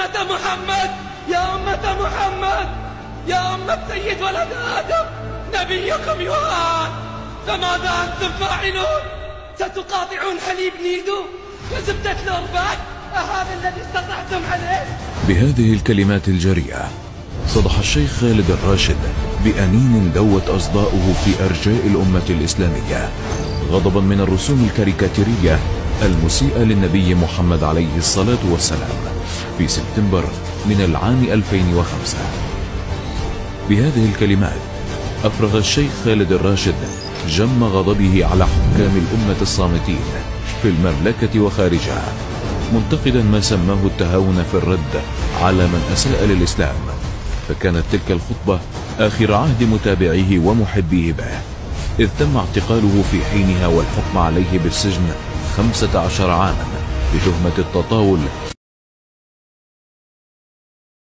أمة محمد، يا أمة محمد، يا أمة سيد ولد آدم، نبيكم يهان، فماذا أنتم فاعلون؟ ستقاطعون حليب نيدو وزبدة الأورباك؟ أهذا الذي استطعتم عليه؟ بهذه الكلمات الجريئة صدح الشيخ خالد الراشد بأنين دوت أصداؤه في أرجاء الأمة الإسلامية غضبا من الرسوم الكاريكاتيرية المسيئة للنبي محمد عليه الصلاة والسلام في سبتمبر من العام 2005. بهذه الكلمات أفرغ الشيخ خالد الراشد جم غضبه على حكام الأمة الصامتين في المملكة وخارجها، منتقدا ما سماه التهاون في الرد على من أساء للإسلام، فكانت تلك الخطبة آخر عهد متابعيه ومحبيه به، إذ تم اعتقاله في حينها والحكم عليه بالسجن 15 عاما بتهمة التطاول